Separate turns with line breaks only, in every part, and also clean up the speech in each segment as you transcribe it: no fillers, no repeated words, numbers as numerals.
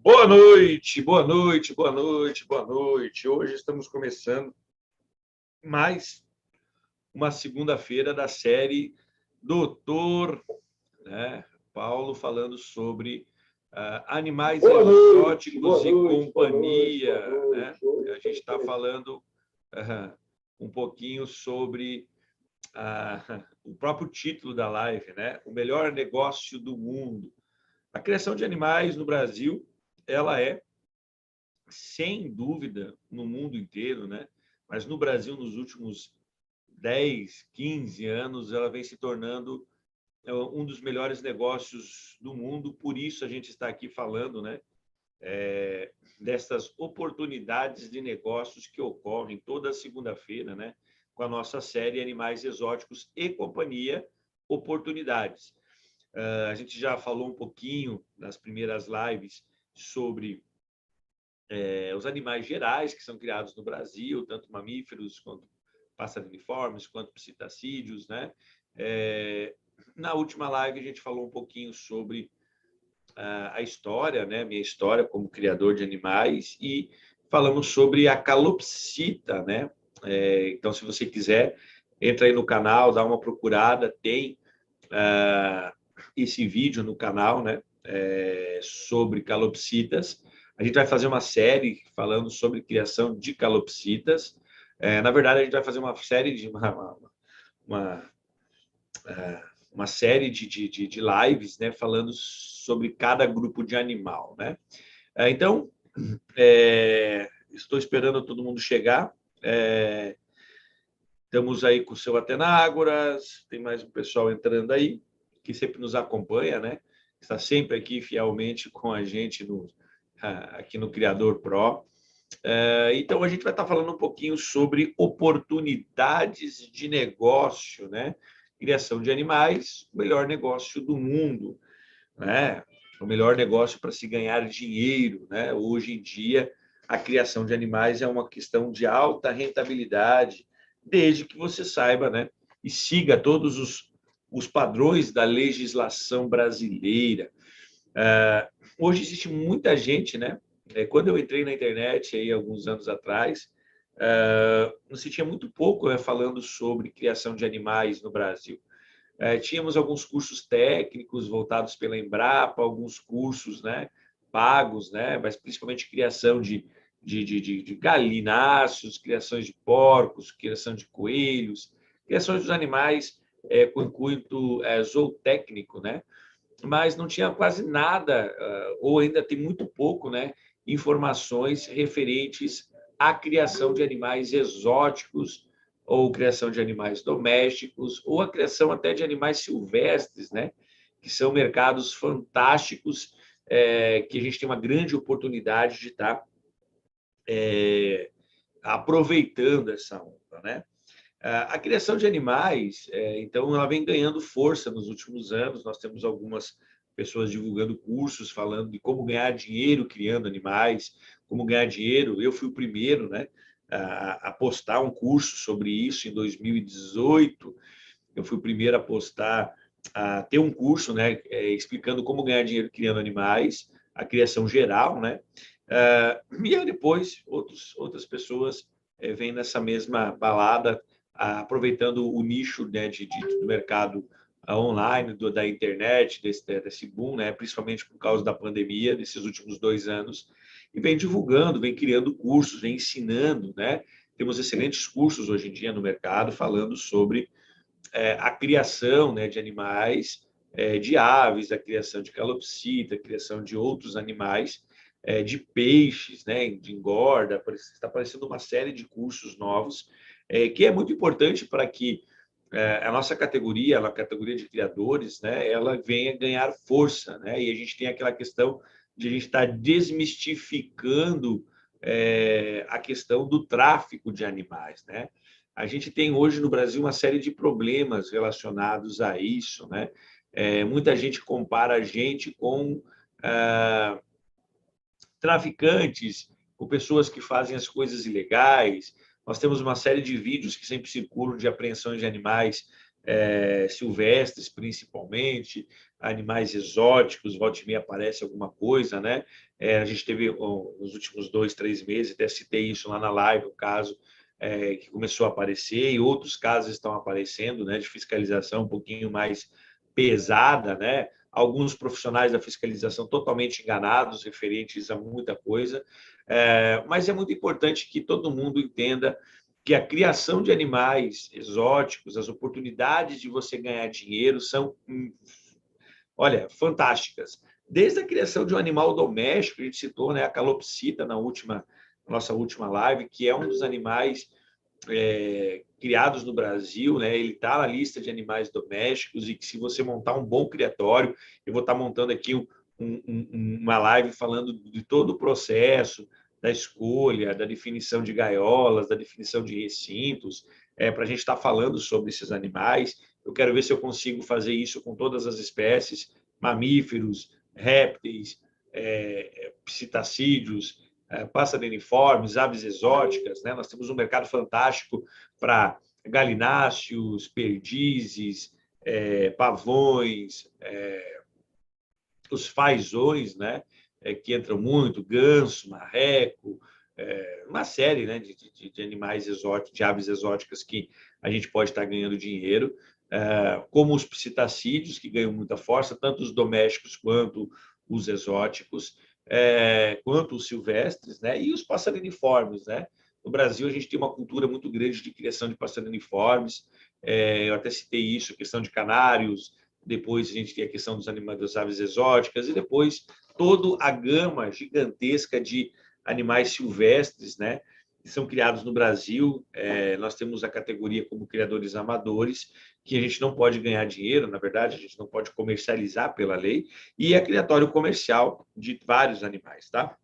Boa noite, boa noite, boa noite, boa noite. Hoje estamos começando mais uma segunda-feira da série Doutor, Paulo, falando sobre animais exóticos e companhia. A gente está falando um pouquinho sobre o próprio título da live, o melhor negócio do mundo. A criação de animais no Brasil, ela é sem dúvida, no mundo inteiro, mas no Brasil, nos últimos 10, 15 anos, ela vem se tornando um dos melhores negócios do mundo. Por isso, a gente está aqui falando dessas oportunidades de negócios que ocorrem toda segunda-feira, com a nossa série Animais Exóticos e Companhia, Oportunidades. A gente já falou um pouquinho nas primeiras lives sobre os animais gerais que são criados no Brasil, tanto mamíferos quanto passarinhos, quanto psitacídeos, Na última live a gente falou um pouquinho sobre a história, minha história como criador de animais, e falamos sobre a calopsita, Então, se você quiser, entra aí no canal, dá uma procurada, tem esse vídeo no canal, sobre calopsitas. A gente vai fazer uma série falando sobre criação de calopsitas. Na verdade, a gente vai fazer uma série de uma série de lives, falando sobre cada grupo de animal, Então, estou esperando todo mundo chegar. Estamos aí com o seu Atenágoras, tem mais um pessoal entrando aí, que sempre nos acompanha, Está sempre aqui fielmente com a gente aqui no Criador Pro. Então, a gente vai estar falando um pouquinho sobre oportunidades de negócio, Criação de animais, o melhor negócio do mundo, O melhor negócio para se ganhar dinheiro, Hoje em dia, a criação de animais é uma questão de alta rentabilidade, desde que você saiba, e siga todos os padrões da legislação brasileira. Hoje existe muita gente, Quando eu entrei na internet aí alguns anos atrás, se tinha muito pouco falando sobre criação de animais no Brasil. Tínhamos alguns cursos técnicos voltados pela Embrapa, alguns cursos, pagos, mas principalmente criação de galináceos, criações de porcos, criação de coelhos, criações dos animais com intuito zootécnico, Mas não tinha quase nada, ou ainda tem muito pouco, informações referentes à criação de animais exóticos, ou criação de animais domésticos, ou a criação até de animais silvestres, Que são mercados fantásticos, que a gente tem uma grande oportunidade de estar aproveitando essa onda, A criação de animais, então, ela vem ganhando força nos últimos anos. Nós temos algumas pessoas divulgando cursos, falando de como ganhar dinheiro criando animais, como ganhar dinheiro. Eu fui o primeiro, a postar um curso sobre isso em 2018. Eu fui o primeiro a postar, a ter um curso, explicando como ganhar dinheiro criando animais, a criação geral, E aí depois outras pessoas vêm nessa mesma balada, aproveitando o nicho do mercado online, da internet, desse boom, principalmente por causa da pandemia, desses últimos 2 anos, e vem divulgando, vem criando cursos, vem ensinando. Temos excelentes cursos hoje em dia no mercado falando sobre a criação de animais, de aves, a criação de calopsita, a criação de outros animais, de peixes, de engorda. Está aparecendo uma série de cursos novos, que é muito importante para que a nossa categoria, a categoria de criadores, ela venha ganhar força, E a gente tem aquela questão de a gente estar desmistificando a questão do tráfico de animais, A gente tem hoje no Brasil uma série de problemas relacionados a isso, Muita gente compara a gente com traficantes, com pessoas que fazem as coisas ilegais. Nós temos uma série de vídeos que sempre circulam de apreensões de animais silvestres principalmente, animais exóticos, volta e meia aparece alguma coisa, né? A gente teve nos últimos 2, 3 meses, até citei isso lá na live, um caso que começou a aparecer, e outros casos estão aparecendo, né, de fiscalização um pouquinho mais pesada, né? Alguns profissionais da fiscalização totalmente enganados, referentes a muita coisa, mas é muito importante que todo mundo entenda que a criação de animais exóticos, as oportunidades de você ganhar dinheiro são, olha, fantásticas. Desde a criação de um animal doméstico, a gente citou, né, a calopsita na nossa última live, que é um dos animais criados no Brasil, né? Ele está na lista de animais domésticos e que se você montar um bom criatório, eu vou estar montando aqui uma live falando de todo o processo, da escolha, da definição de gaiolas, da definição de recintos, para a gente estar falando sobre esses animais. Eu quero ver se eu consigo fazer isso com todas as espécies, mamíferos, répteis, psitacídeos, passeriniformes, aves exóticas, né? Nós temos um mercado fantástico para galináceos, perdizes, pavões, os fazões, né? Que entram muito, ganso, marreco, uma série, né, de animais exóticos, de aves exóticas que a gente pode estar ganhando dinheiro, como os psitacídeos, que ganham muita força, tanto os domésticos quanto os exóticos, quanto os silvestres, né, e os passeriniformes, né? No Brasil, a gente tem uma cultura muito grande de criação de passeriniformes, eu até citei isso, a questão de canários, depois a gente tem a questão dos animais, das aves exóticas, e depois toda a gama gigantesca de animais silvestres, né, que são criados no Brasil. Nós temos a categoria como criadores amadores, que a gente não pode ganhar dinheiro, na verdade, a gente não pode comercializar pela lei, e é criatório comercial de vários animais, tá?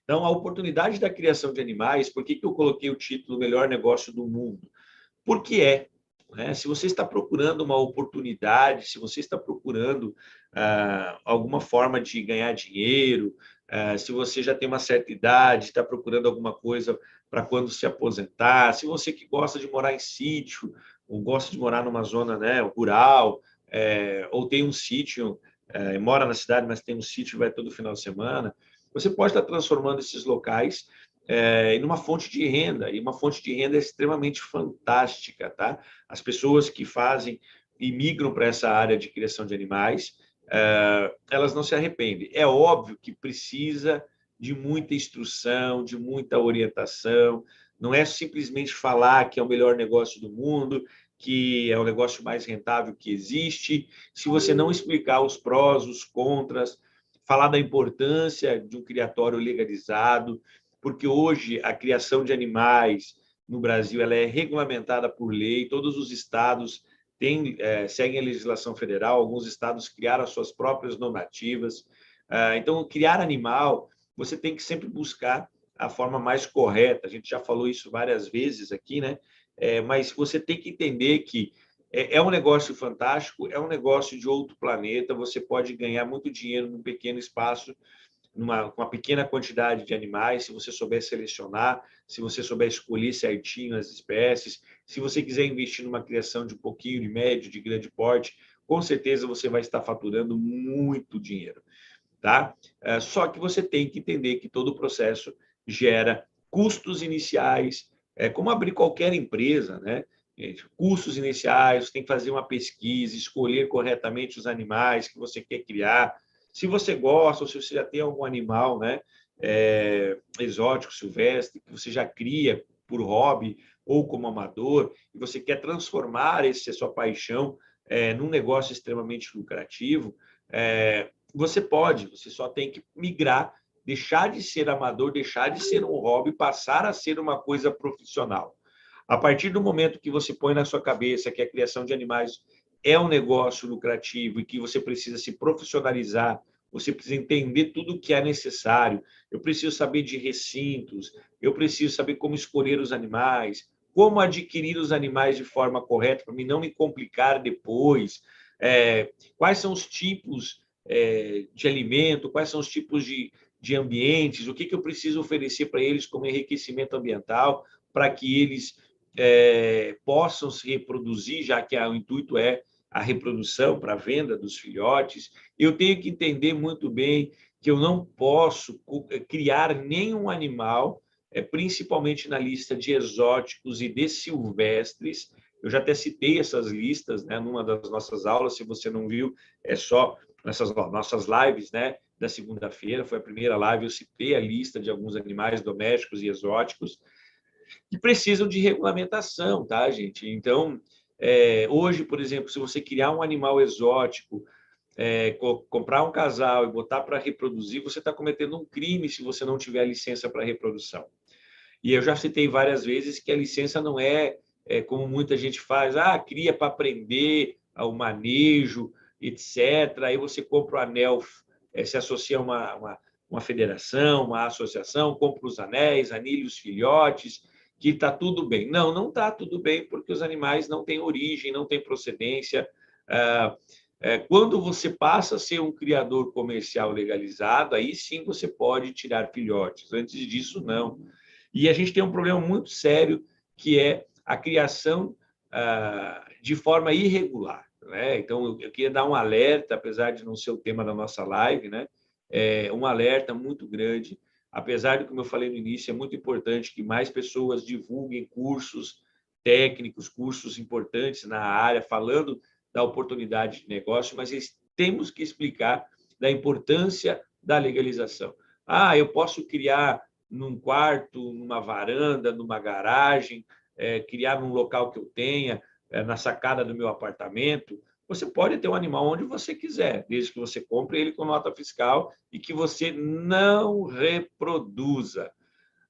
Então, a oportunidade da criação de animais, por que eu coloquei o título Melhor Negócio do Mundo? Porque né? Se você está procurando uma oportunidade, se você está procurando alguma forma de ganhar dinheiro, se você já tem uma certa idade, está procurando alguma coisa para quando se aposentar, se você que gosta de morar em sítio, ou gosta de morar numa zona, né, rural, ou tem um sítio, mora na cidade, mas tem um sítio, vai todo final de semana, você pode estar transformando esses locais em uma fonte de renda, e uma fonte de renda extremamente fantástica, tá? As pessoas que fazem e migram para essa área de criação de animais, elas não se arrependem. É óbvio que precisa de muita instrução, de muita orientação, não é simplesmente falar que é o melhor negócio do mundo, que é o negócio mais rentável que existe, se você não explicar os prós, os contras, falar da importância de um criatório legalizado, porque hoje a criação de animais no Brasil ela é regulamentada por lei, todos os estados seguem a legislação federal, alguns estados criaram as suas próprias normativas. Então, criar animal, você tem que sempre buscar a forma mais correta. A gente já falou isso várias vezes aqui, né? Mas você tem que entender que é um negócio fantástico, é um negócio de outro planeta, você pode ganhar muito dinheiro num pequeno espaço, com uma pequena quantidade de animais, se você souber selecionar, se você souber escolher certinho as espécies, se você quiser investir numa criação de um pouquinho, de médio, de grande porte, com certeza você vai estar faturando muito dinheiro, tá? Só que você tem que entender que todo o processo gera custos iniciais, como abrir qualquer empresa, né? Custos iniciais, você tem que fazer uma pesquisa, escolher corretamente os animais que você quer criar. Se você gosta ou se você já tem algum animal, né, exótico, silvestre, que você já cria por hobby ou como amador, e você quer transformar essa sua paixão num negócio extremamente lucrativo, você pode, você só tem que migrar, deixar de ser amador, deixar de ser um hobby, passar a ser uma coisa profissional. A partir do momento que você põe na sua cabeça que a criação de animais é um negócio lucrativo e que você precisa se profissionalizar, você precisa entender tudo o que é necessário. Eu preciso saber de recintos, eu preciso saber como escolher os animais, como adquirir os animais de forma correta, para mim não me complicar depois. Quais são os tipos de alimento, quais são os tipos de ambientes, o que eu preciso oferecer para eles como enriquecimento ambiental, para que eles possam se reproduzir, já que o intuito é a reprodução para a venda dos filhotes. Eu tenho que entender muito bem que eu não posso criar nenhum animal, principalmente na lista de exóticos e de silvestres. Eu já até citei essas listas, né, numa das nossas aulas. Se você não viu, é só nessas nossas lives, né, da segunda-feira. Foi a primeira live, eu citei a lista de alguns animais domésticos e exóticos que precisam de regulamentação, tá, gente? Então, hoje, por exemplo, se você criar um animal exótico, comprar um casal e botar para reproduzir, você está cometendo um crime se você não tiver licença para reprodução. E eu já citei várias vezes que a licença não é como muita gente faz, cria para aprender o manejo, etc. Aí você compra o anel, se associa a uma federação, uma associação, compra os anéis, anilha os filhotes, que está tudo bem. Não, não está tudo bem, porque os animais não têm origem, não têm procedência. Quando você passa a ser um criador comercial legalizado, aí sim você pode tirar filhotes. Antes disso, não. E a gente tem um problema muito sério, que é a criação de forma irregular. Né? Então, eu queria dar um alerta, apesar de não ser o tema da nossa live, né? Um alerta muito grande. Apesar de, como eu falei no início, é muito importante que mais pessoas divulguem cursos técnicos, cursos importantes na área, falando da oportunidade de negócio, mas temos que explicar da importância da legalização. Eu posso criar num quarto, numa varanda, numa garagem, criar num local que eu tenha, na sacada do meu apartamento. Você pode ter um animal onde você quiser, desde que você compre ele com nota fiscal e que você não reproduza.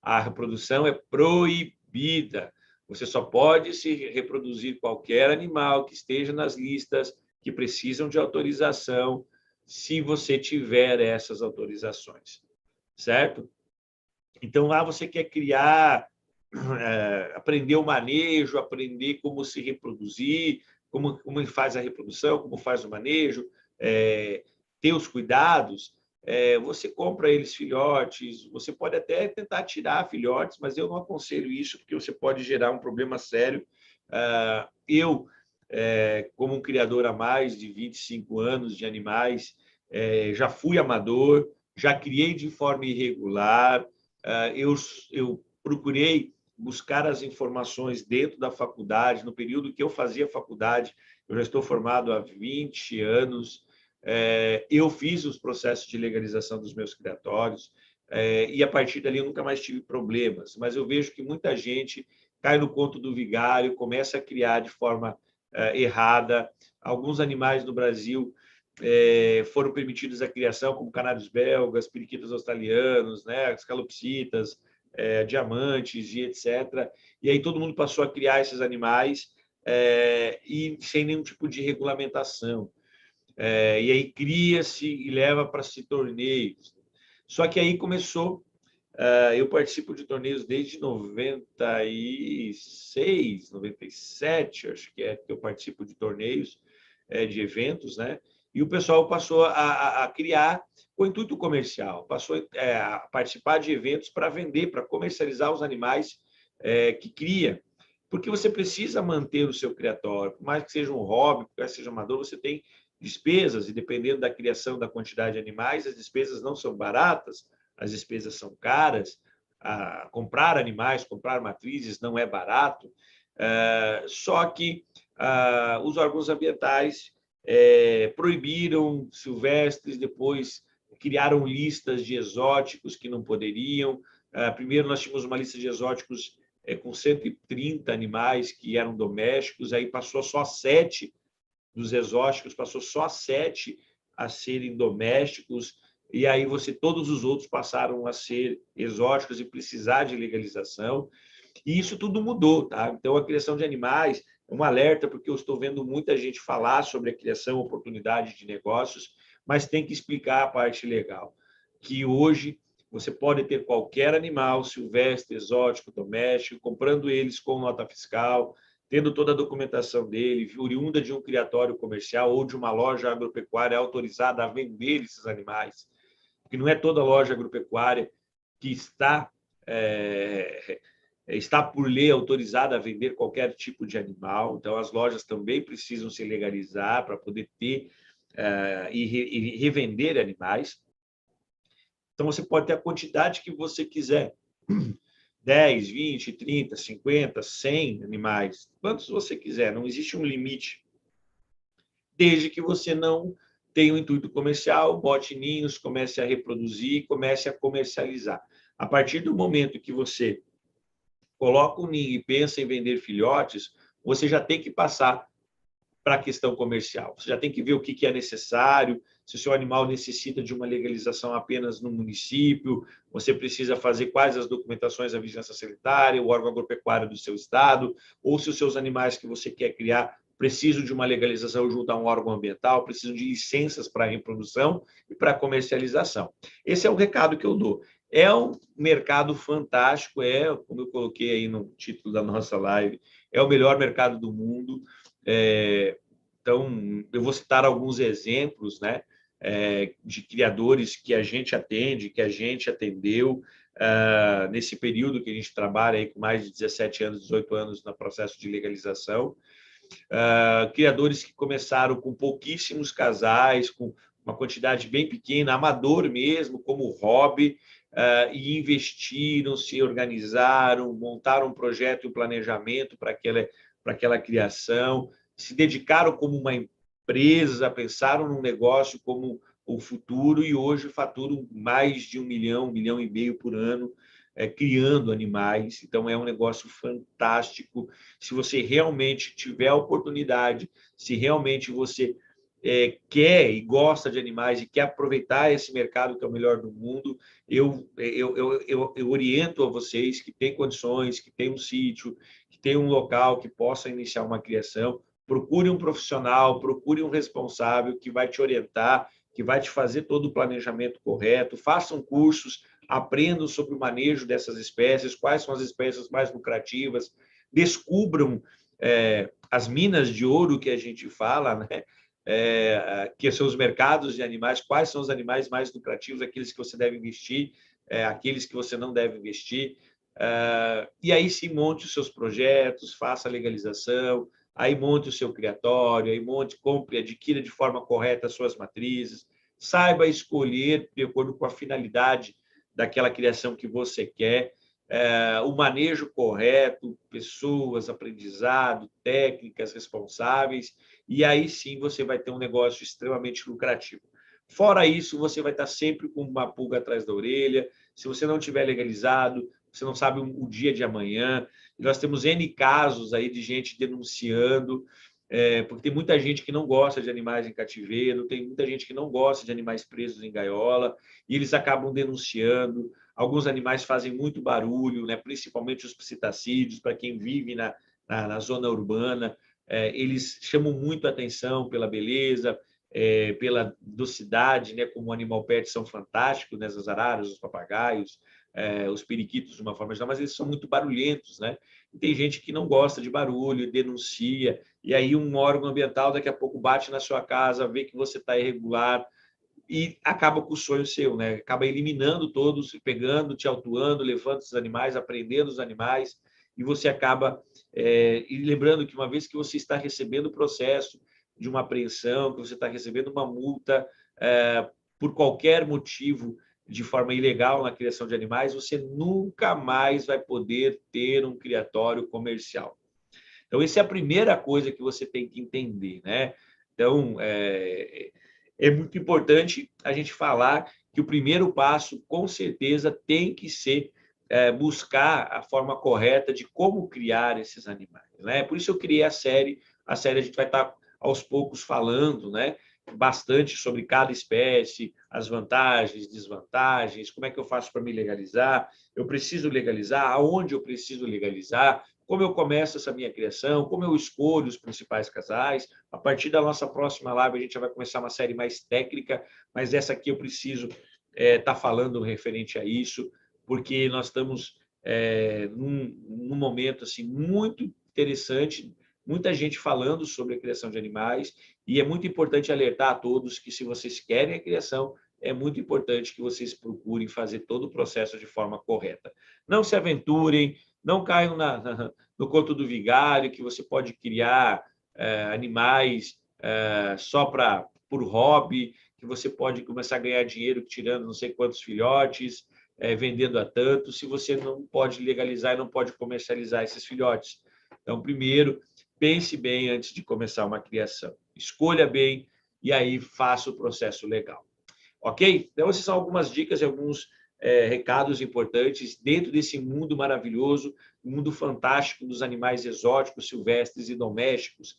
A reprodução é proibida. Você só pode se reproduzir qualquer animal que esteja nas listas que precisam de autorização, se você tiver essas autorizações, certo? Então, lá você quer criar, aprender o manejo, aprender como se reproduzir, como faz a reprodução, como faz o manejo, ter os cuidados. Você compra eles filhotes, você pode até tentar tirar filhotes, mas eu não aconselho isso, porque você pode gerar um problema sério. Eu, como um criador há mais de 25 anos de animais, já fui amador, já criei de forma irregular, eu procurei buscar as informações dentro da faculdade, no período que eu fazia faculdade. Eu já estou formado há 20 anos, eu fiz os processos de legalização dos meus criatórios, e a partir dali eu nunca mais tive problemas, mas eu vejo que muita gente cai no conto do vigário, começa a criar de forma errada. Alguns animais no Brasil foram permitidos a criação, como canários belgas, periquitos australianos, né, as calopsitas, diamantes e etc. E aí todo mundo passou a criar esses animais e sem nenhum tipo de regulamentação. E aí cria-se e leva para se torneios. Só que aí começou. Eu participo de torneios desde 96, 97, acho que é que eu participo de torneios, de eventos, né? E o pessoal passou a criar com intuito comercial, passou a participar de eventos para vender, para comercializar os animais que cria, porque você precisa manter o seu criatório, por mais que seja um hobby, por mais que seja amador, você tem despesas, e dependendo da criação, da quantidade de animais, as despesas não são baratas, as despesas são caras, comprar animais, comprar matrizes não é barato, só que os órgãos ambientais proibiram silvestres, depois criaram listas de exóticos que não poderiam. Primeiro, nós tínhamos uma lista de exóticos com 130 animais que eram domésticos, aí passou só 7 dos exóticos, passou só 7 a serem domésticos, e aí todos os outros passaram a ser exóticos e precisar de legalização. E isso tudo mudou, tá? Então, a criação de animais é um alerta, porque eu estou vendo muita gente falar sobre a criação, oportunidade de negócios, mas tem que explicar a parte legal, que hoje você pode ter qualquer animal silvestre, exótico, doméstico, comprando eles com nota fiscal, tendo toda a documentação dele, oriunda de um criatório comercial ou de uma loja agropecuária autorizada a vender esses animais, porque não é toda loja agropecuária que está está por lei autorizada a vender qualquer tipo de animal, então as lojas também precisam se legalizar para poder ter e revender animais. Então, você pode ter a quantidade que você quiser. 10, 20, 30, 50, 100 animais, quantos você quiser, não existe um limite, desde que você não tenha um intuito comercial, bote ninhos, comece a reproduzir, comece a comercializar. A partir do momento que você coloca um ninho e pensa em vender filhotes, você já tem que passar para a questão comercial. Você já tem que ver o que é necessário, se o seu animal necessita de uma legalização apenas no município, você precisa fazer quais as documentações da vigilância sanitária, o órgão agropecuário do seu estado, ou se os seus animais que você quer criar precisam de uma legalização junto a um órgão ambiental, precisam de licenças para reprodução e para comercialização. Esse é o recado que eu dou. É um mercado fantástico, como eu coloquei aí no título da nossa live, é o melhor mercado do mundo. Então, eu vou citar alguns exemplos, né, de criadores que a gente atende, que a gente atendeu nesse período que a gente trabalha aí com mais de 17 anos, 18 anos no processo de legalização. Criadores que começaram com pouquíssimos casais, com uma quantidade bem pequena, amador mesmo, como hobby, e investiram, se organizaram, montaram um projeto e um planejamento para aquela criação, se dedicaram como uma empresa, pensaram num negócio como o futuro e hoje faturam mais de 1 milhão e meio por ano criando animais. Então, é um negócio fantástico. Se você realmente tiver a oportunidade, se realmente você quer e gosta de animais e quer aproveitar esse mercado que é o melhor do mundo, eu oriento a vocês que têm condições, que têm um sítio, que têm um local que possa iniciar uma criação, procure um profissional, procure um responsável que vai te orientar, que vai te fazer todo o planejamento correto, façam cursos, aprendam sobre o manejo dessas espécies, quais são as espécies mais lucrativas, descubram as minas de ouro que a gente fala, né? Que são os mercados de animais, quais são os animais mais lucrativos, aqueles que você deve investir, aqueles que você não deve investir. E aí sim monte os seus projetos, faça a legalização, aí monte o seu criatório, aí monte, compre, adquira de forma correta as suas matrizes, saiba escolher de acordo com a finalidade daquela criação que você quer, o manejo correto, pessoas, aprendizado, técnicas responsáveis, e aí sim você vai ter um negócio extremamente lucrativo. Fora isso, você vai estar sempre com uma pulga atrás da orelha. Se você não tiver legalizado, você não sabe o dia de amanhã. Nós temos N casos aí de gente denunciando, porque tem muita gente que não gosta de animais em cativeiro, tem muita gente que não gosta de animais presos em gaiola, e eles acabam denunciando. Alguns animais fazem muito barulho, né? Principalmente os psitacídeos, para quem vive na zona urbana. Eles chamam muito a atenção pela beleza, pela docidade, né? Como o animal pet são fantásticos, né? As araras, os papagaios, os periquitos de uma forma geral, mas eles são muito barulhentos, né? E tem gente que não gosta de barulho, denuncia, e aí um órgão ambiental daqui a pouco bate na sua casa, vê que você está irregular e acaba com o sonho seu, né? Acaba eliminando todos, pegando, te autuando, levando esses animais, aprendendo os animais, e você acaba e lembrando que uma vez que você está recebendo o processo de uma apreensão, que você está recebendo uma multa por qualquer motivo de forma ilegal na criação de animais, você nunca mais vai poder ter um criatório comercial. Então, essa é a primeira coisa que você tem que entender, né? Então, é muito importante a gente falar que o primeiro passo, com certeza, tem que ser buscar a forma correta de como criar esses animais, né? Por isso eu criei a série. A série a gente vai estar aos poucos falando, né? Bastante sobre cada espécie, as vantagens, desvantagens, como é que eu faço para me legalizar, eu preciso legalizar, aonde eu preciso legalizar, como eu começo essa minha criação, como eu escolho os principais casais. A partir da nossa próxima live, a gente já vai começar uma série mais técnica, mas essa aqui eu preciso estar falando referente a isso, porque nós estamos num momento assim, muito interessante, muita gente falando sobre a criação de animais, e é muito importante alertar a todos que, se vocês querem a criação, é muito importante que vocês procurem fazer todo o processo de forma correta. Não se aventurem, não caiam no conto do vigário, que você pode criar animais só por hobby, que você pode começar a ganhar dinheiro tirando não sei quantos filhotes, vendendo a tanto, se você não pode legalizar e não pode comercializar esses filhotes. Então, primeiro, pense bem antes de começar uma criação. Escolha bem e aí faça o processo legal. Ok? Então, essas são algumas dicas e alguns recados importantes dentro desse mundo maravilhoso, mundo fantástico dos animais exóticos, silvestres e domésticos.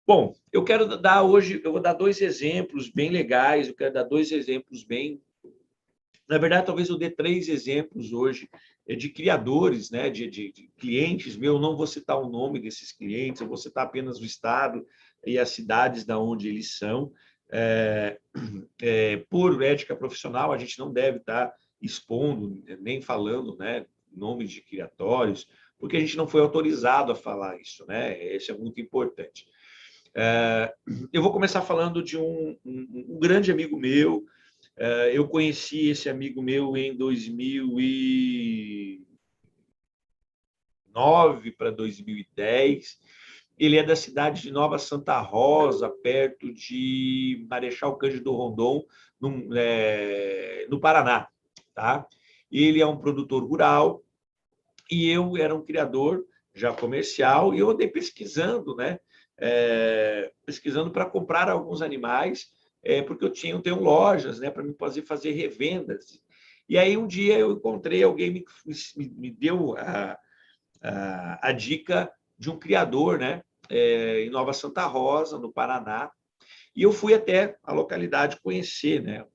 Bom, eu quero dar hoje, eu vou dar 2 exemplos bem legais, eu quero dar 2 exemplos bem... Na verdade, talvez eu dê 3 exemplos hoje de criadores, né, de clientes meus. Eu não vou citar o nome desses clientes, eu vou citar apenas o estado e as cidades da onde eles são. Por ética profissional, a gente não deve estar expondo, nem falando, né, nomes de criatórios, porque a gente não foi autorizado a falar isso, né? Isso é muito importante. Eu vou começar falando de um grande amigo meu. Eu conheci esse amigo meu em 2009 para 2010. Ele é da cidade de Nova Santa Rosa, perto de Marechal Cândido Rondon, no Paraná. Tá? Ele é um produtor rural e eu era um criador já comercial e eu andei pesquisando, né? Pesquisando para comprar alguns animais, porque eu tenho lojas, né? Para me fazer revendas. E aí um dia eu encontrei alguém me deu a dica de um criador, né? Em Nova Santa Rosa, no Paraná, e eu fui até a localidade conhecer, né?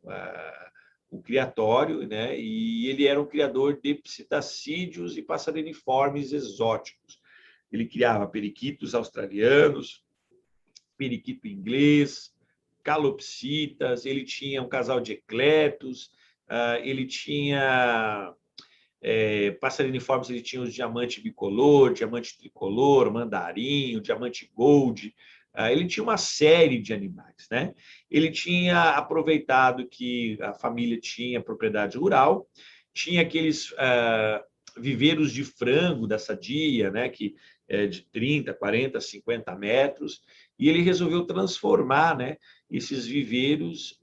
O criatório, né? E ele era um criador de psitacídeos e passeriniformes exóticos. Ele criava periquitos australianos, periquito inglês, calopsitas, ele tinha um casal de ecletos, ele tinha passeriniformes, ele tinha os diamante bicolor, diamante tricolor, mandarim, o diamante gold. Ele tinha uma série de animais, né? Ele tinha aproveitado que a família tinha propriedade rural, tinha aqueles viveiros de frango da Sadia, né? Que é de 30, 40, 50 metros, e ele resolveu transformar, né, esses viveiros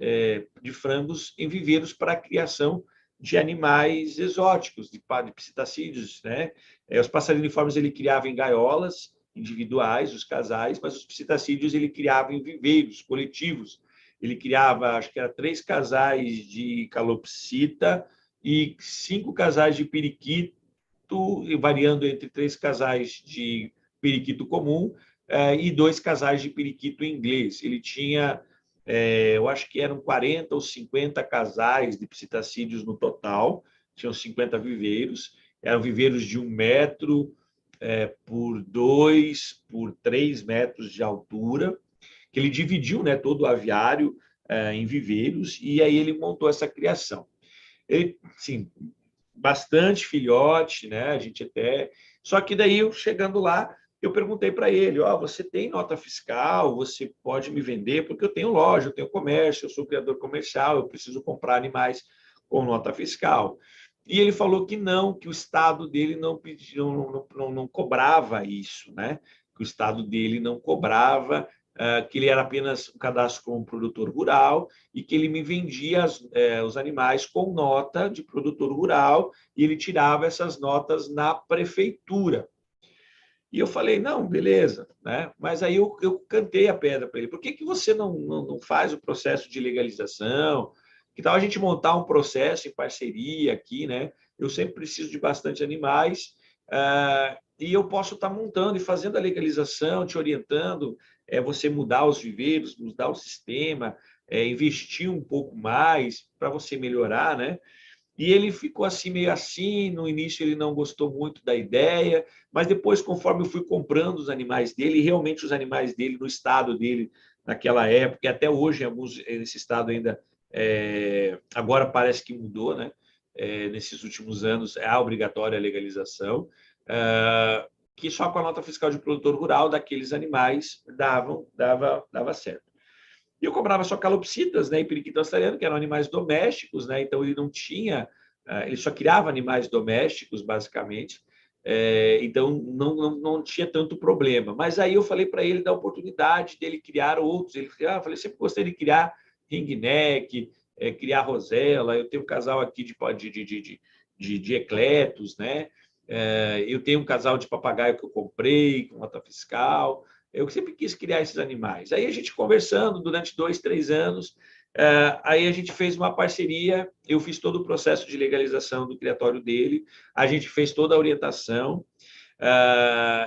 de frangos em viveiros para a criação de animais exóticos, de psitacídeos, né? Os passeriniformes ele criava em gaiolas individuais, os casais, mas os psitacídeos ele criava em viveiros coletivos. Ele criava, acho que era 3 casais de calopsita e 5 casais de periquito, variando entre 3 casais de periquito comum e 2 casais de periquito inglês. Ele tinha eu acho que eram 40 ou 50 casais de psitacídeos no total, tinham 50 viveiros, eram viveiros de 1 metro por 2 por 3 metros de altura, que ele dividiu, né, todo o aviário em viveiros, e aí ele montou essa criação. Ele, sim, bastante filhote, né? A gente até. Só que daí, eu chegando lá, eu perguntei para ele: ó, você tem nota fiscal? Você pode me vender? Porque eu tenho loja, eu tenho comércio, eu sou criador comercial, eu preciso comprar animais com nota fiscal. E ele falou que não, que o estado dele não pediu, não cobrava isso, né? Que o estado dele não cobrava, que ele era apenas um cadastro como produtor rural e que ele me vendia os animais com nota de produtor rural e ele tirava essas notas na prefeitura. E eu falei, não, beleza, né? Mas aí eu cantei a pedra para ele. Por que você não faz o processo de legalização? Que tal a gente montar um processo em parceria aqui, né? Eu sempre preciso de bastante animais e eu posso estar montando e fazendo a legalização, te orientando, você mudar os viveiros, mudar o sistema, investir um pouco mais para você melhorar, né? E ele ficou assim, meio assim. No início, ele não gostou muito da ideia, mas depois, conforme eu fui comprando os animais dele, e realmente os animais dele, no estado dele, naquela época, e até hoje, nesse estado ainda, agora parece que mudou, né? Nesses últimos anos, é obrigatória a legalização, que só com a nota fiscal de produtor rural daqueles animais dava certo. E eu comprava só calopsitas, né, e periquito australiano, que eram animais domésticos, né, então ele não tinha, ele só criava animais domésticos, basicamente, Então, não tinha tanto problema. Mas aí eu falei para ele da oportunidade dele criar outros. Ele falou, eu falei, sempre gostei de criar ringneck, criar rosela. Eu tenho um casal aqui de ecletos, né? Eu tenho um casal de papagaio que eu comprei com nota fiscal. Eu sempre quis criar esses animais. Aí a gente conversando durante 2, 3 anos, aí a gente fez uma parceria. Eu fiz todo o processo de legalização do criatório dele, a gente fez toda a orientação.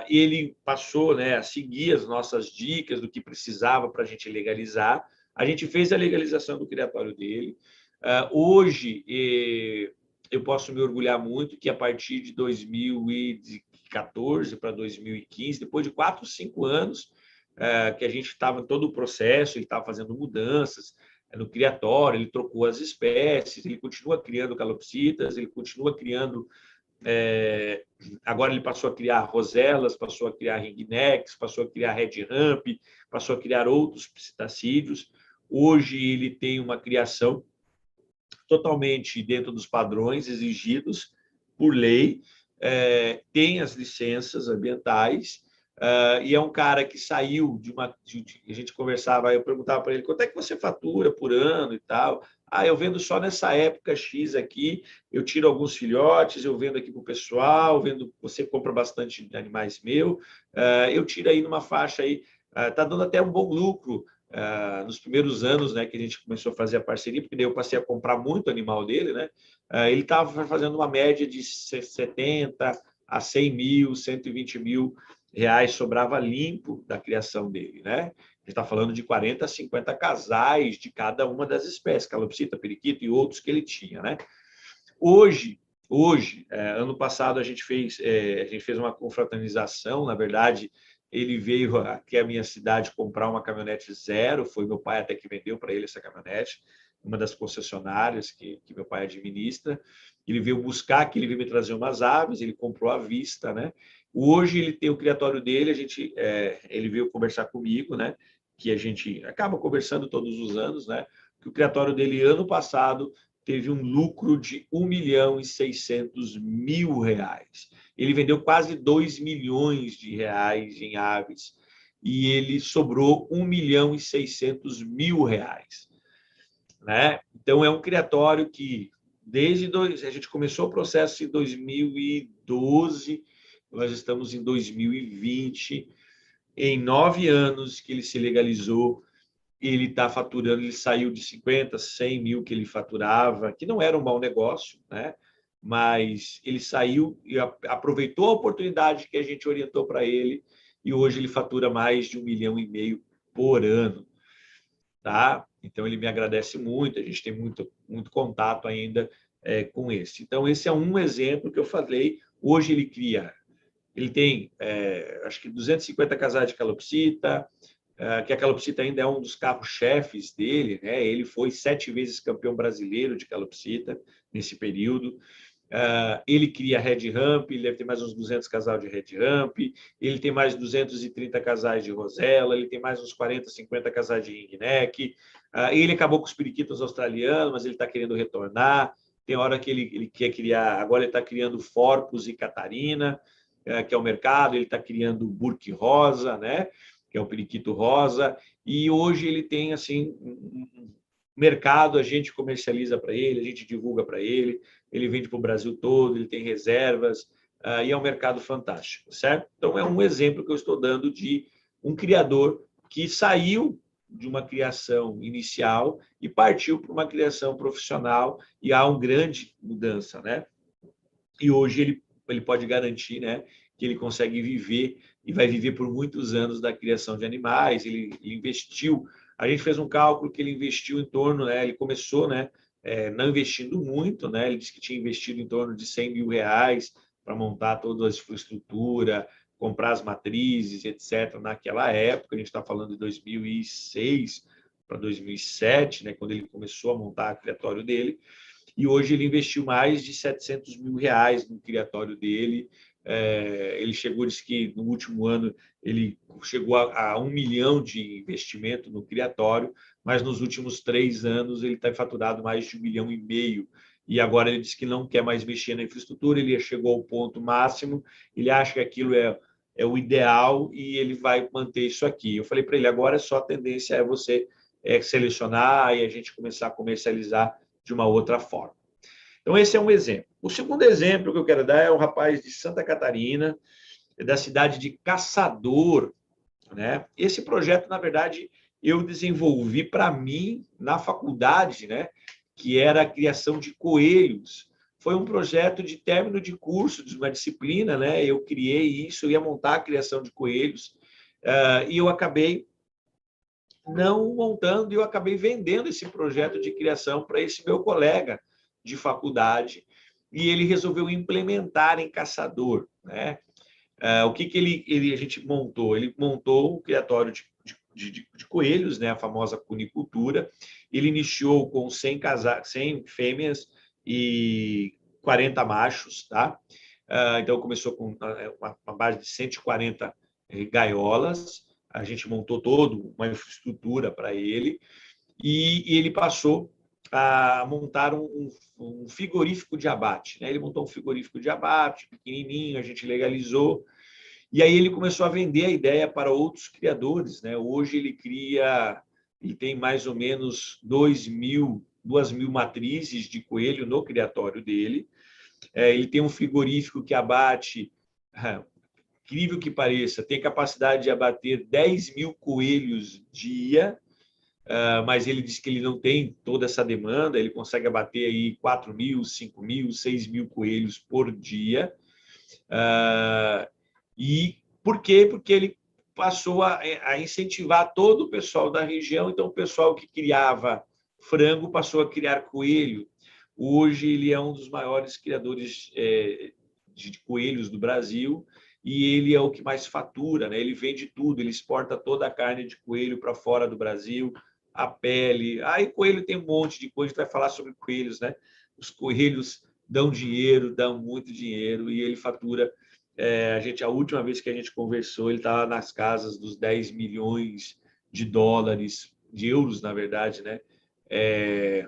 Ele passou, né, a seguir as nossas dicas do que precisava para a gente legalizar. A gente fez a legalização do criatório dele. Hoje, eu posso me orgulhar muito que a partir de 2014 para 2015, depois de 4, 5 anos, que a gente estava em todo o processo, ele estava fazendo mudanças no criatório, ele trocou as espécies, ele continua criando calopsitas, ele continua criando. Agora ele passou a criar roselas, passou a criar ringnecks, passou a criar red ramp, passou a criar outros psitacídeos. Hoje ele tem uma criação totalmente dentro dos padrões exigidos por lei, tem as licenças ambientais, e é um cara que saiu de uma. A gente conversava, eu perguntava para ele quanto é que você fatura por ano e tal. Eu vendo só nessa época X aqui, eu tiro alguns filhotes, eu vendo aqui para o pessoal, vendo, você compra bastante animais meu, eu tiro aí numa faixa aí, está dando até um bom lucro nos primeiros anos, né, que a gente começou a fazer a parceria, porque daí eu passei a comprar muito animal dele, né? Ele estava fazendo uma média de 70 a 100 mil, 120 mil reais sobrava limpo da criação dele, né? A gente está falando de 40 a 50 casais de cada uma das espécies, calopsita, periquito e outros que ele tinha, né? Hoje, ano passado a gente fez uma confraternização, na verdade, ele veio aqui à minha cidade comprar uma caminhonete zero, foi meu pai até que vendeu para ele essa caminhonete, uma das concessionárias que meu pai administra. Ele veio buscar, que ele veio me trazer umas aves, ele comprou à vista, né? Hoje ele tem o criatório dele, ele veio conversar comigo, né? Que a gente acaba conversando todos os anos, né? Que o criatório dele ano passado teve um lucro de 1.600.000 reais. Ele vendeu quase 2 milhões de reais em aves e ele sobrou 1.600.000 reais, né? Então é um criatório que a gente começou o processo em 2012, nós estamos em 2020, em 9 anos que ele se legalizou, ele está faturando, ele saiu de 50, 100 mil que ele faturava, que não era um mau negócio, né? Mas ele saiu e aproveitou a oportunidade que a gente orientou para ele e hoje ele fatura mais de 1,5 milhão por ano, tá? Então ele me agradece muito, a gente tem muito, muito contato ainda com esse. Então esse é um exemplo que eu falei. Hoje ele tem acho que 250 casais de calopsita, que a calopsita ainda é um dos carros-chefes dele, né? Ele foi 7 vezes campeão brasileiro de calopsita nesse período. Ele cria Red Ramp, ele deve ter mais uns 200 casais de Red Ramp, ele tem mais 230 casais de Rosella, ele tem mais uns 40, 50 casais de Ringneck. Ele acabou com os periquitos australianos, mas ele está querendo retornar. Tem hora que ele quer criar, agora ele está criando Forcus e Catarina, que é o mercado, ele está criando Burke Rosa, né? Que é o periquito rosa, e hoje ele tem assim um mercado, a gente comercializa para ele, a gente divulga para ele, ele vende para o Brasil todo, ele tem reservas, e é um mercado fantástico, certo? Então é um exemplo que eu estou dando de um criador que saiu de uma criação inicial e partiu para uma criação profissional, e há uma grande mudança, né? E hoje ele pode garantir, né, que ele consegue viver e vai viver por muitos anos da criação de animais. Ele investiu, a gente fez um cálculo que ele investiu em torno, né, ele começou, né, não investindo muito, né, ele disse que tinha investido em torno de 100 mil reais para montar toda a infraestrutura, comprar as matrizes, etc. Naquela época, a gente está falando de 2006 para 2007, né, quando ele começou a montar o criatório dele. E hoje ele investiu mais de 700 mil reais no criatório dele. Ele chegou, disse que no último ano ele chegou a 1 milhão de investimento no criatório, mas nos últimos 3 anos ele está faturado mais de 1,5 milhão. e agora ele diz que não quer mais mexer na infraestrutura, ele chegou ao ponto máximo, ele acha que aquilo é o ideal e ele vai manter isso aqui. Eu falei para ele, agora só a tendência é você selecionar e a gente começar a comercializar de uma outra forma. Então, esse é um exemplo. O segundo exemplo que eu quero dar é um rapaz de Santa Catarina, da cidade de Caçador, né? Esse projeto, na verdade, eu desenvolvi para mim na faculdade, né? Que era a criação de coelhos. Foi um projeto de término de curso, de uma disciplina, né? Eu criei isso, eu ia montar a criação de coelhos, e eu acabei não montando e eu acabei vendendo esse projeto de criação para esse meu colega de faculdade e ele resolveu implementar em Caçador, né? O que a gente montou? Ele montou um criatório de coelhos, né? A famosa cunicultura. Ele iniciou com 100 fêmeas e 40 machos, tá? Então começou com uma base de 140 gaiolas. A gente montou toda uma infraestrutura para ele e ele passou a montar um frigorífico de abate, né? Ele montou um frigorífico de abate pequenininho, a gente legalizou e aí ele começou a vender a ideia para outros criadores, né? Hoje ele tem mais ou menos 2.000 matrizes de coelho no criatório dele. Ele tem um frigorífico que abate, incrível que pareça, tem capacidade de abater 10.000 coelhos dia, mas ele diz que ele não tem toda essa demanda, ele consegue abater aí 4.000, 5.000, 6.000 coelhos por dia. E por quê? Porque ele passou a incentivar todo o pessoal da região, então o pessoal que criava frango passou a criar coelho. Hoje ele é um dos maiores criadores de coelhos do Brasil e ele é o que mais fatura, né? Ele vende tudo, ele exporta toda a carne de coelho para fora do Brasil, a pele. Aí coelho tem um monte de coisa, a gente vai falar sobre coelhos, né? Os coelhos dão dinheiro, dão muito dinheiro e ele fatura. A última vez que a gente conversou, ele estava nas casas dos 10 milhões de dólares, de euros, na verdade, né? É,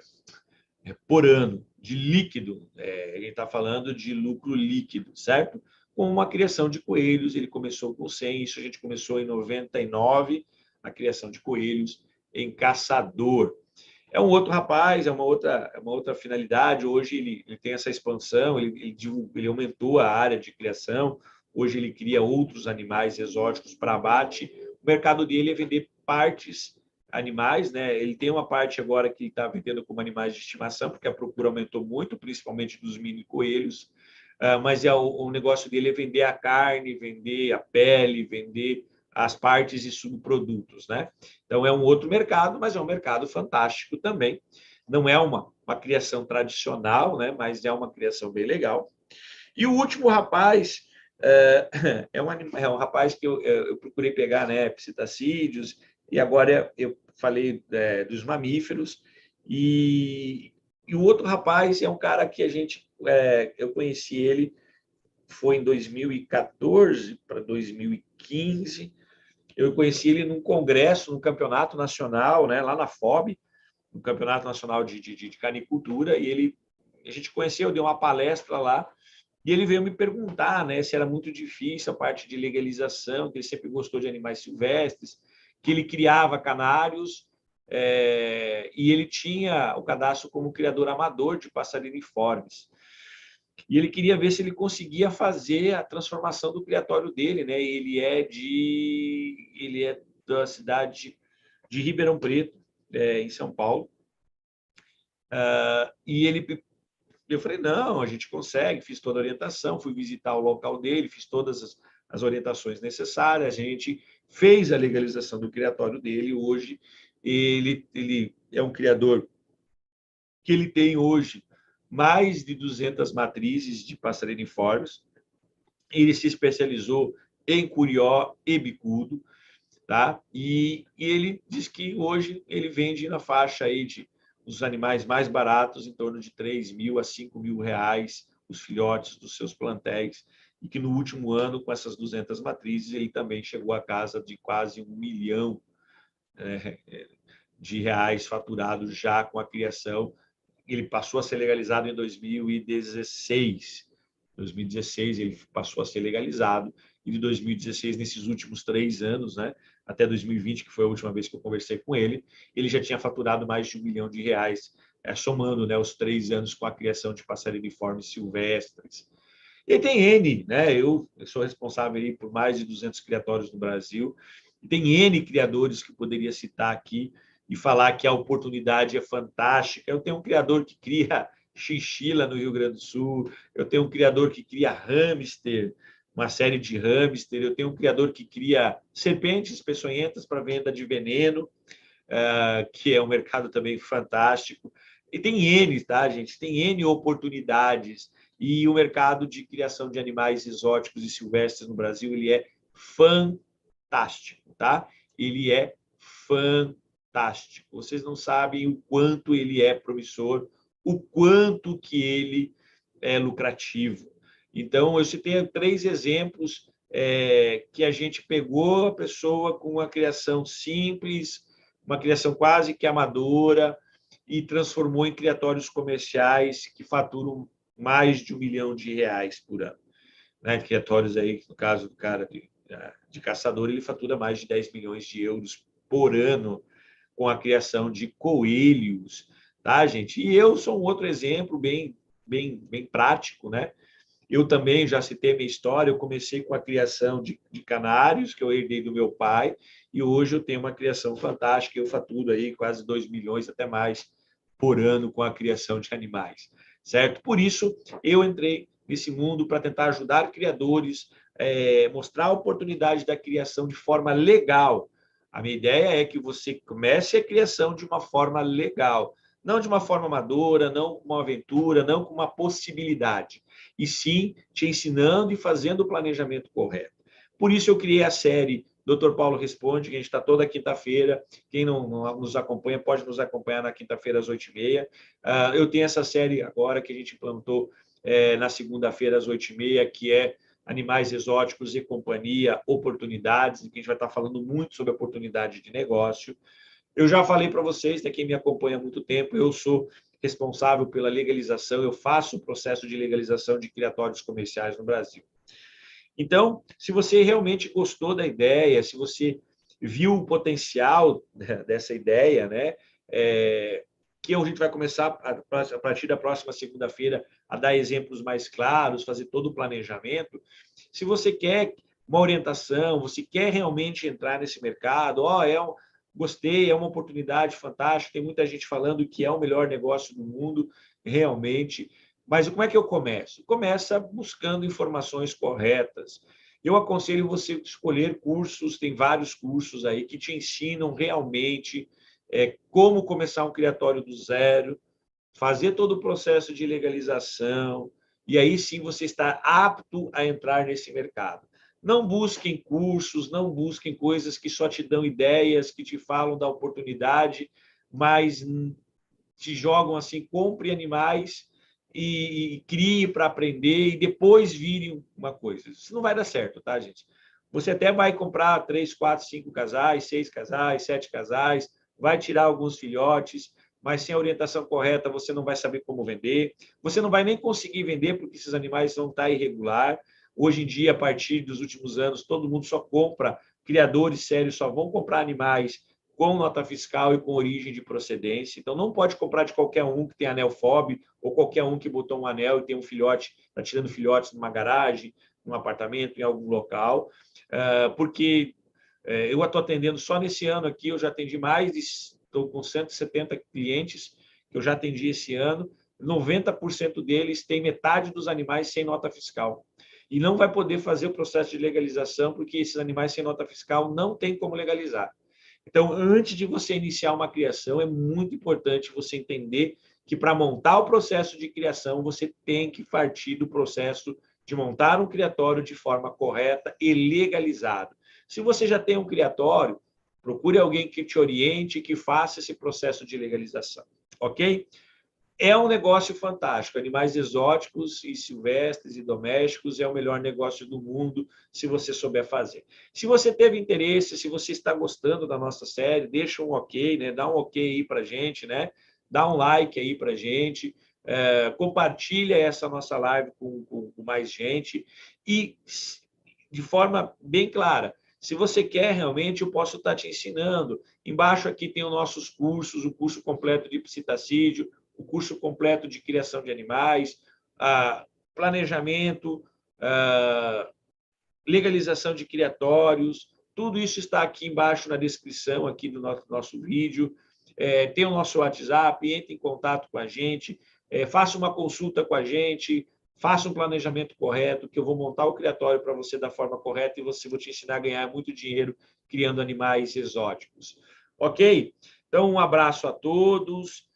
por ano, de líquido. A gente está falando de lucro líquido, certo? Com uma criação de coelhos, ele começou com 100, isso a gente começou em 99, a criação de coelhos em Caçador. É um outro rapaz, é uma outra finalidade. Hoje ele tem essa expansão, ele aumentou a área de criação. Hoje ele cria outros animais exóticos para abate. O mercado dele é vender partes animais, né? Ele tem uma parte agora que está vendendo como animais de estimação, porque a procura aumentou muito, principalmente dos mini coelhos. Mas o negócio dele é vender a carne, vender a pele, vender as partes e subprodutos, né? Então é um outro mercado, mas é um mercado fantástico também. Não é uma criação tradicional, né? Mas é uma criação bem legal. E o último rapaz é um rapaz que eu procurei pegar, né? Psitacídeos, e agora eu falei dos mamíferos. E o outro rapaz é um cara que eu conheci ele, foi em 2014 para 2015. Eu conheci ele num congresso, num campeonato nacional, né, lá na FOB, no Campeonato Nacional de Canicultura, e a gente conheceu, deu uma palestra lá, e ele veio me perguntar, né, se era muito difícil a parte de legalização, que ele sempre gostou de animais silvestres, que ele criava canários, e ele tinha o cadastro como criador amador de passarinhos. E ele queria ver se ele conseguia fazer a transformação do criatório dele, né? Ele é da cidade de Ribeirão Preto, em São Paulo. E eu falei, não, a gente consegue, fiz toda a orientação, fui visitar o local dele, fiz todas as orientações necessárias, a gente fez a legalização do criatório dele. Hoje ele é um criador que ele tem hoje mais de 200 matrizes de passarinhos. Ele se especializou em curió e bicudo, tá? E ele diz que hoje ele vende na faixa aí de os animais mais baratos, em torno de 3.000 a 5.000 reais, os filhotes dos seus plantéis, e que no último ano, com essas 200 matrizes, ele também chegou à casa de quase 1 milhão de reais faturados já com a criação, ele passou a ser legalizado em 2016. 2016 ele passou a ser legalizado, e de 2016, nesses últimos 3 anos, né, até 2020, que foi a última vez que eu conversei com ele já tinha faturado mais de R$ 1 milhão, somando, né, os 3 anos com a criação de passarinhos silvestres. E tem N, né? Eu sou responsável aí por mais de 200 criatórios no Brasil, e tem N criadores que eu poderia citar aqui e falar que a oportunidade é fantástica. Eu tenho um criador que cria chinchila no Rio Grande do Sul, eu tenho um criador que cria hamster, uma série de hamster, eu tenho um criador que cria serpentes peçonhentas para venda de veneno, que é um mercado também fantástico. E tem N, tá, gente? Tem N oportunidades. E o mercado de criação de animais exóticos e silvestres no Brasil, ele é fantástico, tá? Ele é fantástico. Vocês não sabem o quanto ele é promissor, o quanto que ele é lucrativo. Então, eu citei 3 exemplos que a gente pegou a pessoa com uma criação simples, uma criação quase que amadora, e transformou em criatórios comerciais que faturam mais de R$ 1 milhão por ano. Né? Criatórios aí, no caso do cara de caçador, ele fatura mais de 10 milhões de euros por ano com a criação de coelhos, tá, gente? E eu sou um outro exemplo bem prático, né? Eu também já citei a minha história, eu comecei com a criação de canários, que eu herdei do meu pai, e hoje eu tenho uma criação fantástica, eu faturo aí quase 2 milhões, até mais, por ano com a criação de animais, certo? Por isso, eu entrei nesse mundo para tentar ajudar criadores, mostrar a oportunidade da criação de forma legal. A minha ideia é que você comece a criação de uma forma legal, não de uma forma amadora, não com uma aventura, não com uma possibilidade, e sim te ensinando e fazendo o planejamento correto. Por isso eu criei a série Dr. Paulo Responde, que a gente está toda quinta-feira. Quem não nos acompanha, pode nos acompanhar na quinta-feira às 8h30. Eu tenho essa série agora que a gente implantou na segunda-feira às 8h30, que é Animais Exóticos e Companhia, Oportunidades, em que a gente vai estar falando muito sobre oportunidade de negócio. Eu já falei para vocês, né, quem me acompanha há muito tempo, eu sou responsável pela legalização, eu faço o processo de legalização de criatórios comerciais no Brasil. Então, se você realmente gostou da ideia, se você viu o potencial dessa ideia, né, que a gente vai começar, a partir da próxima segunda-feira, a dar exemplos mais claros, fazer todo o planejamento. Se você quer uma orientação, você quer realmente entrar nesse mercado, gostei, é uma oportunidade fantástica, tem muita gente falando que é o melhor negócio do mundo, realmente. Mas como é que eu começo? Começa buscando informações corretas. Eu aconselho você escolher cursos, tem vários cursos aí que te ensinam realmente como começar um criatório do zero, fazer todo o processo de legalização, e aí sim você está apto a entrar nesse mercado. Não busquem cursos, não busquem coisas que só te dão ideias, que te falam da oportunidade, mas te jogam assim, compre animais e crie para aprender e depois vire uma coisa. Isso não vai dar certo, tá, gente? Você até vai comprar 3, 4, 5 casais, 6 casais, 7 casais, vai tirar alguns filhotes, mas sem a orientação correta você não vai saber como vender, você não vai nem conseguir vender porque esses animais vão estar irregular. Hoje em dia, a partir dos últimos anos, todo mundo só compra, criadores sérios só vão comprar animais com nota fiscal e com origem de procedência. Então, não pode comprar de qualquer um que tem anel FOB ou qualquer um que botou um anel e tem um filhote, está tirando filhotes numa garagem, num apartamento, em algum local, porque eu estou atendendo só nesse ano aqui, eu já atendi estou com 170 clientes que eu já atendi esse ano, 90% deles têm metade dos animais sem nota fiscal. E não vai poder fazer o processo de legalização, porque esses animais sem nota fiscal não tem como legalizar. Então, antes de você iniciar uma criação, é muito importante você entender que para montar o processo de criação, você tem que partir do processo de montar um criatório de forma correta e legalizado. Se você já tem um criatório, procure alguém que te oriente e que faça esse processo de legalização, ok? É um negócio fantástico. Animais exóticos e silvestres e domésticos é o melhor negócio do mundo se você souber fazer. Se você teve interesse, se você está gostando da nossa série, deixa um ok, né? Dá um ok aí para a gente, né? dá um like aí para a gente, compartilha essa nossa live com mais gente e, de forma bem clara, se você quer realmente, eu posso estar te ensinando. Embaixo aqui tem os nossos cursos, o curso completo de psitacídio, o curso completo de criação de animais, planejamento, legalização de criatórios, tudo isso está aqui embaixo na descrição aqui do nosso vídeo. Tem o nosso WhatsApp, entre em contato com a gente, faça uma consulta com a gente, faça um planejamento correto, que eu vou montar o criatório para você da forma correta e vou te ensinar a ganhar muito dinheiro criando animais exóticos. Ok? Então, um abraço a todos,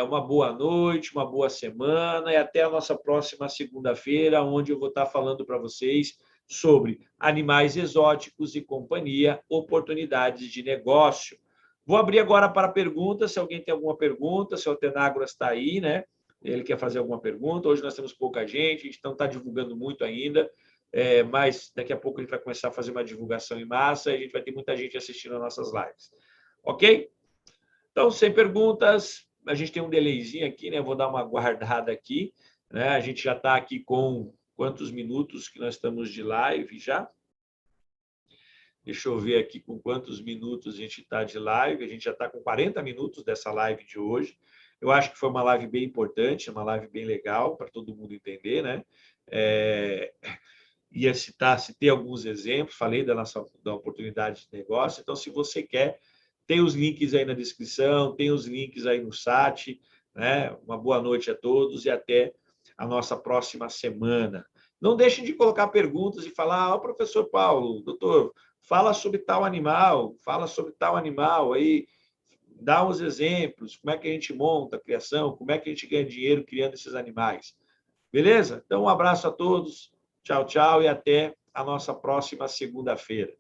uma boa noite, uma boa semana e até a nossa próxima segunda-feira, onde eu vou estar falando para vocês sobre animais exóticos e companhia, oportunidades de negócio. Vou abrir agora para perguntas, se alguém tem alguma pergunta, se o Altenagras está aí, né? Ele quer fazer alguma pergunta. Hoje nós temos pouca gente, a gente não está divulgando muito ainda, mas daqui a pouco a gente vai começar a fazer uma divulgação em massa e a gente vai ter muita gente assistindo as nossas lives. Ok? Então, sem perguntas, a gente tem um delayzinho aqui, né? Vou dar uma guardada aqui, né? A gente já está aqui com quantos minutos que nós estamos de live já? Deixa eu ver aqui com quantos minutos a gente está de live. A gente já está com 40 minutos dessa live de hoje. Eu acho que foi uma live bem importante, uma live bem legal para todo mundo entender, né? Ia citei alguns exemplos, falei da oportunidade de negócio. Então, se você quer, tem os links aí na descrição, tem os links aí no chat, né? Uma boa noite a todos e até a nossa próxima semana. Não deixem de colocar perguntas e falar, professor Paulo, doutor, fala sobre tal animal, aí dá uns exemplos, como é que a gente monta a criação, como é que a gente ganha dinheiro criando esses animais. Beleza? Então, um abraço a todos, tchau, tchau e até a nossa próxima segunda-feira.